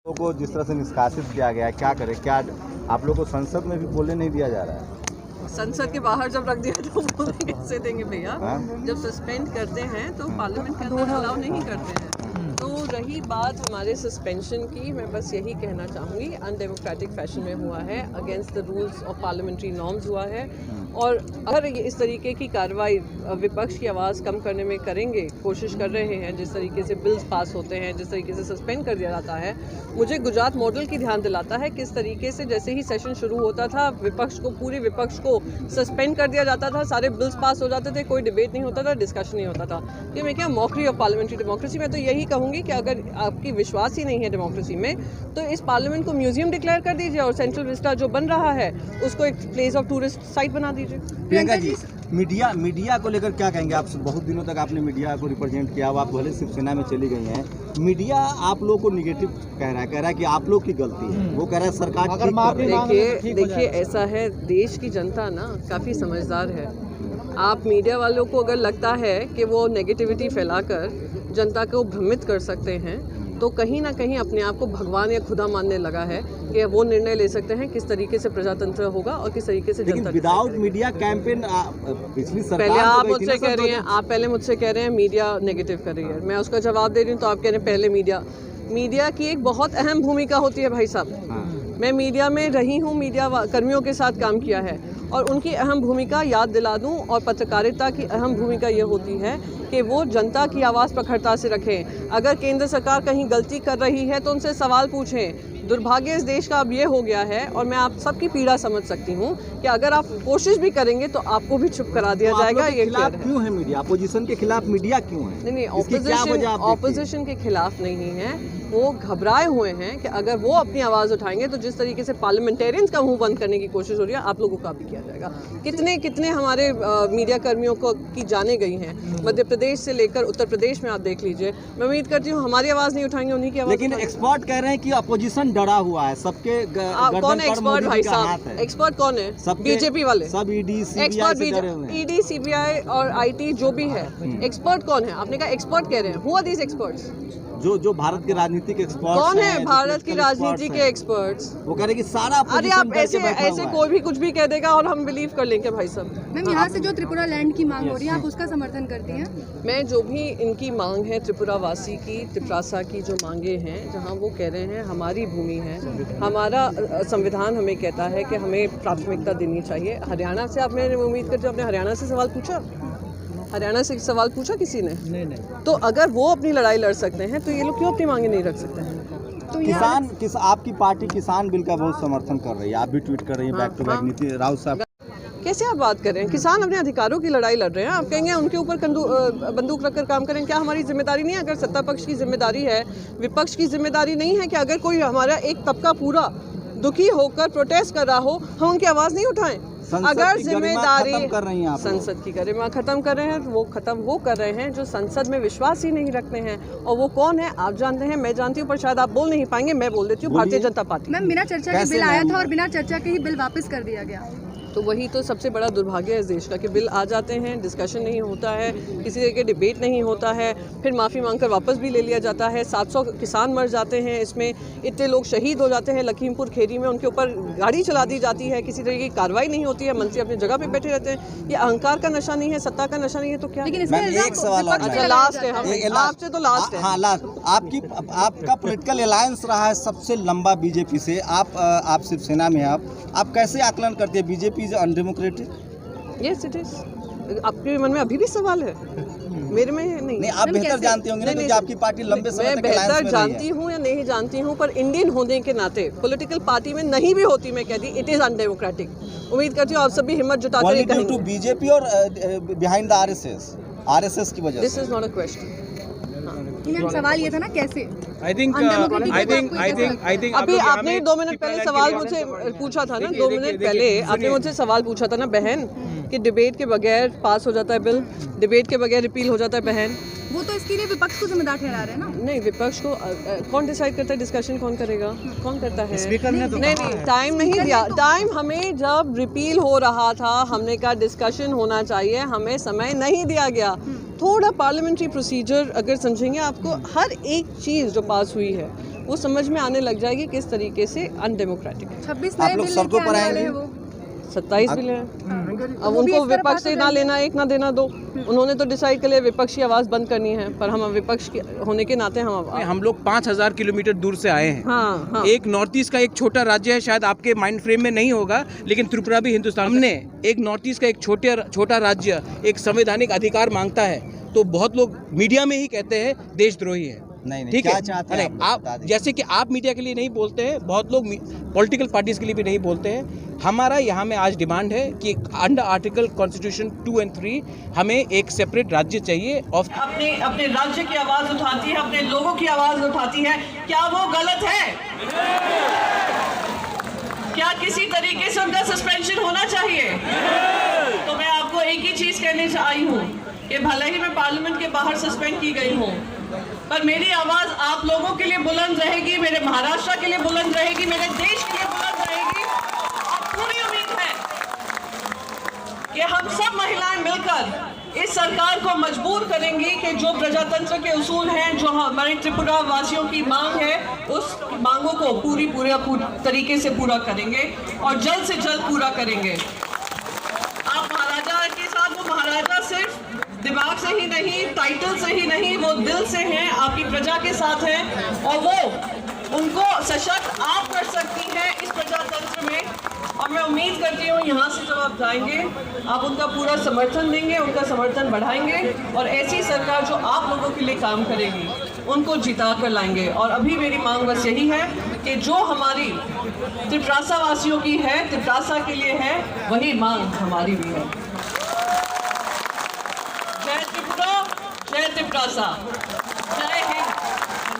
को जिस तरह से निष्कासित किया गया है, क्या करें? क्या आप लोग को संसद में भी बोलने नहीं दिया जा रहा है? संसद के बाहर जब रख दिया तो बोलने कैसे देंगे भैया? जब सस्पेंड करते हैं तो पार्लियामेंट के अंदर अलाउ नहीं करते हैं। तो रही बात हमारे सस्पेंशन की, मैं बस यही कहना चाहूँगी, अनडेमोक्रेटिक फैशन में हुआ है, against the rules of parliamentary norms हुआ है। और अगर इस तरीके की कार्रवाई विपक्ष की आवाज़ कम करने में करेंगे, कोशिश कर रहे हैं, जिस तरीके से बिल्स पास होते हैं, जिस तरीके से सस्पेंड कर दिया जाता है, मुझे गुजरात मॉडल की ध्यान दिलाता है। किस तरीके से जैसे ही सेशन शुरू होता था, पूरे विपक्ष को सस्पेंड कर दिया जाता था, सारे बिल्स पास हो जाते थे, कोई डिबेट नहीं होता था, डिस्कशन नहीं होता था। ये मैं क्या मॉकरी ऑफ पार्लियामेंट्री डेमोक्रेसी। मैं तो यही कहूँगी कि अगर आपकी विश्वास ही नहीं है डेमोक्रेसी में, तो इस पार्लियामेंट को म्यूजियम डिक्लेयर कर दीजिए और सेंट्रल विस्टा जो बन रहा है उसको एक प्लेस ऑफ टूरिस्ट साइट बना दीजिए। प्रियंका जी, मीडिया को लेकर क्या कहेंगे? आप बहुत दिनों तक आपने मीडिया को रिप्रेजेंट किया, आप भले शिवसेना में चली गई हैं, मीडिया आप लोग को निगेटिव कह रहा है कि आप लोग की गलती है, वो कह रहा है सरकार ठीक कर रही है। देखिए ऐसा है, देश की जनता ना काफ़ी समझदार है। आप मीडिया वालों को अगर लगता है कि वो नेगेटिविटी फैलाकर जनता को भ्रमित कर सकते हैं, तो कहीं ना कहीं अपने आप को भगवान या खुदा मानने लगा है कि वो निर्णय ले सकते हैं किस तरीके से प्रजातंत्र होगा और किस तरीके से जनता। विदाउट मीडिया कैंपेन पिछली सरकार पहले आप मुझसे कह रही हैं, आप पहले मुझसे कह रहे हैं मीडिया नेगेटिव कर रही है, मैं उसका जवाब दे रही हूँ, तो आप कह रहे हैं पहले मीडिया की एक बहुत अहम भूमिका होती है भाई साहब। मैं मीडिया में रही हूँ, मीडिया कर्मियों के साथ काम किया है और उनकी अहम भूमिका याद दिला दूं, और पत्रकारिता की अहम भूमिका ये होती है कि वो जनता की आवाज़ प्रखरता से रखें। अगर केंद्र सरकार कहीं गलती कर रही है तो उनसे सवाल पूछें। दुर्भाग्य इस देश का अब ये हो गया है, और मैं आप सबकी पीड़ा समझ सकती हूँ कि अगर आप कोशिश भी करेंगे तो आपको भी चुप करा दिया जाएगा। ये क्यों है मीडिया? अपोजिशन के खिलाफ मीडिया क्यों है? नहीं, ऑपोजिशन के खिलाफ नहीं है, वो घबराए हुए हैं कि अगर वो अपनी आवाज़ उठाएंगे तो जिस तरीके से पार्लियामेंटेरियंस का मुंह बंद करने की कोशिश हो रही है, आप लोगों का भी किया जाएगा। कितने हमारे मीडिया कर्मियों को की जाने गई हैं, मध्य प्रदेश से लेकर उत्तर प्रदेश में, आप देख लीजिए। मैं उम्मीद करती हूँ हमारी आवाज़ नहीं उठाएंगे, उन्हीं की आवाज़। लेकिन एक्सपर्ट कह रहे हैं कि अपोजिशन डरा हुआ है, सबके कौन है एक्सपर्ट भाई साहब? एक्सपर्ट कौन है? बीजेपी वाले सब ईडी सीबीआई और आईटी जो भी है, एक्सपर्ट कौन है? आपने कहा एक्सपर्ट कह रहे हैं, हु आर दीस एक्सपर्ट्स? जो भारत के राजनीतिक एक्सपर्ट कौन है? भारत की राजनीति के एक्सपर्ट्स। वो कह रहे कि सारा, अरे आप ऐसे कोई भी कुछ भी कह देगा और हम बिलीव कर लेंगे भाई साहब। मैम, यहाँ से जो त्रिपुरा लैंड की मांग हो रही है, आप उसका समर्थन करती हैं? मैं जो भी इनकी मांग है, त्रिपुरा वासी की, त्रिप्रासा की जो मांगे हैं, जहाँ वो कह रहे हैं हमारी भूमि है, हमारा संविधान हमें कहता है कि हमें प्राथमिकता देनी चाहिए। हरियाणा से आपने उम्मीद करते हो, आपने हरियाणा से सवाल पूछा? हरियाणा से सवाल पूछा किसी ने? नहीं। तो अगर वो अपनी लड़ाई लड़ सकते हैं तो ये लोग क्यों अपनी मांगे नहीं रख सकते हैं? तो आपकी पार्टी किसान बिल का बहुत समर्थन कर रही है, आप भी ट्वीट कर रही है बैक टू बैक। नीति राउत साहब, कैसे आप बात कर रहे हैं? किसान अपने अधिकारों की लड़ाई लड़ रहे हैं, आप कहेंगे उनके ऊपर बंदूक रखकर काम करें? क्या हमारी जिम्मेदारी नहीं है? अगर सत्ता पक्ष की जिम्मेदारी है, विपक्ष की जिम्मेदारी नहीं है कि अगर कोई हमारा एक तबका पूरा दुखी होकर प्रोटेस्ट कर रहा हो, हम उनकी आवाज़ नहीं उठाएं? अगर जिम्मेदारी संसद की गरिमा खत्म कर रहे हैं, तो वो खत्म वो कर रहे हैं जो संसद में विश्वास ही नहीं रखते हैं। और वो कौन है आप जानते हैं, मैं जानती हूँ, पर शायद आप बोल नहीं पाएंगे, मैं बोल देती हूँ, भारतीय जनता पार्टी। मैम, बिना चर्चा के बिल आया था और बिना चर्चा के ही बिल वापस कर दिया गया। तो वही तो सबसे बड़ा दुर्भाग्य है इस देश का कि बिल आ जाते हैं, डिस्कशन नहीं होता है, किसी तरह के डिबेट नहीं होता है, फिर माफ़ी मांगकर वापस भी ले लिया जाता है। 700 किसान मर जाते हैं इसमें, इतने लोग शहीद हो जाते हैं लखीमपुर खीरी में, उनके ऊपर गाड़ी चला दी जाती है, किसी तरह की कार्रवाई नहीं होती है, मंत्री अपनी जगह पे बैठे रहते हैं। ये अहंकार का नशा नहीं है, सत्ता का नशा नहीं है, तो क्या? लेकिन इसमें एक सवाल और लास्ट है, आपसे तो लास्ट है। हाँ, लास्ट। आपका पॉलिटिकल अलायंस रहा है सबसे लंबा बीजेपी से, आप शिवसेना में, आप कैसे आकलन करते हैं BJP is undemocratic? Yes it is. आपके मन में अभी भी सवाल है? मेरे में नहीं। आप बेहतर जानते होंगे ना, क्योंकि आपकी पार्टी लंबे समय तक बेहतर जानती हूँ या नहीं जानती हूँ, पर इंडियन होने के नाते पॉलिटिकल पार्टी में नहीं भी होती, मैं कहती इट इज अनडेमोक्रेटिक। उम्मीद करती हूँ आप सभी हिम्मत जुटाते रहेंगे। बीजेपी और बिहाइंड द आरएसएस की वजह से। This is not a question. सवाल ये था ना, कैसे? I think अभी आपने 2 मिनट पहले सवाल मुझसे पूछा था ना, 2 मिनट पहले आपने मुझसे सवाल पूछा था ना बहन, कि डिबेट के बगैर पास हो जाता है बिल, डिबेट के बगैर रिपील हो जाता है बहन। वो तो इसके लिए विपक्ष को जिम्मेदार ठहरा रहे हैं ना? नहीं, विपक्ष को कौन डिसाइड करता है? डिस्कशन कौन करेगा? कौन करता है? नहीं, टाइम नहीं दिया। टाइम हमें जब रिपील हो रहा था, हमने कहा डिस्कशन होना चाहिए, हमें समय नहीं दिया गया। थोड़ा पार्लियामेंट्री प्रोसीजर अगर समझेंगे, आपको हर एक चीज़ जो पास हुई है वो समझ में आने लग जाएगी किस तरीके से अनडेमोक्रेटिक है। 26 आप नए लोग बिल सड़कों लेके पर आने आएंगे? वाले हैं वो। 27 बिल हैं। अब वो भी उनको इस तरह विपक्ष पास से हो ना जाएंगे। लेना एक ना देना दो। उन्होंने तो डिसाइड कर लिया विपक्ष की आवाज़ बंद करनी है, पर हम विपक्ष के होने के नाते हम लोग 5,000 किलोमीटर दूर से आए हैं। हाँ। एक नॉर्थ ईस्ट का एक छोटा राज्य है, शायद आपके माइंड फ्रेम में नहीं होगा, लेकिन त्रिपुरा भी हिंदुस्तान। हमने एक नॉर्थ ईस्ट का एक छोटा राज्य एक संवैधानिक अधिकार मांगता है, तो बहुत लोग मीडिया में ही कहते हैं देशद्रोही है। नहीं, ठीक क्या है, चाहते हैं नहीं, आप बता आप दीजिए। जैसे कि आप मीडिया के लिए नहीं बोलते हैं, बहुत लोग पॉलिटिकल पार्टीज के लिए भी नहीं बोलते हैं। हमारा यहाँ में आज डिमांड है कि अंडर आर्टिकल कॉन्स्टिट्यूशन 2 और 3 हमें एक सेपरेट राज्य चाहिए। अपने राज्य की आवाज़ उठाती है, अपने लोगों की आवाज़ उठाती है। क्या वो गलत है? क्या किसी तरीके से उनका सस्पेंशन होना चाहिए? तो मैं आपको एक ही चीज कहने आई हूँ कि भले ही मैं पार्लियामेंट के बाहर सस्पेंड की गई हूँ, पर मेरी आवाज आप लोगों के लिए बुलंद रहेगी, मेरे महाराष्ट्र के लिए बुलंद रहेगी, मेरे देश के लिए बुलंद रहेगी। और पूरी उम्मीद है कि हम सब महिलाएं मिलकर इस सरकार को मजबूर करेंगी कि जो प्रजातंत्र के उसूल हैं, जो हमारे त्रिपुरा वासियों की मांग है, उस मांगों को पूरी तरीके से पूरा करेंगे और जल्द से जल्द पूरा करेंगे। आप महाराजा के साथ, वो महाराजा सिर्फ दिमाग से ही नहीं, टाइटल से ही नहीं, वो दिल से हैं, आपकी प्रजा के साथ हैं, और वो उनको सशक्त आप कर सकती हैं इस प्रजातंत्र में। और मैं उम्मीद करती हूँ यहाँ से जब आप जाएंगे, आप उनका पूरा समर्थन देंगे, उनका समर्थन बढ़ाएंगे, और ऐसी सरकार जो आप लोगों के लिए काम करेगी उनको जिता कर लाएंगे। और अभी मेरी मांग बस यही है कि जो हमारी त्रिप्रासा वासियों की है, त्रिप्रासा के लिए है, वही मांग हमारी भी है। जय त्रिपुरा, जय त्रिप्रासा।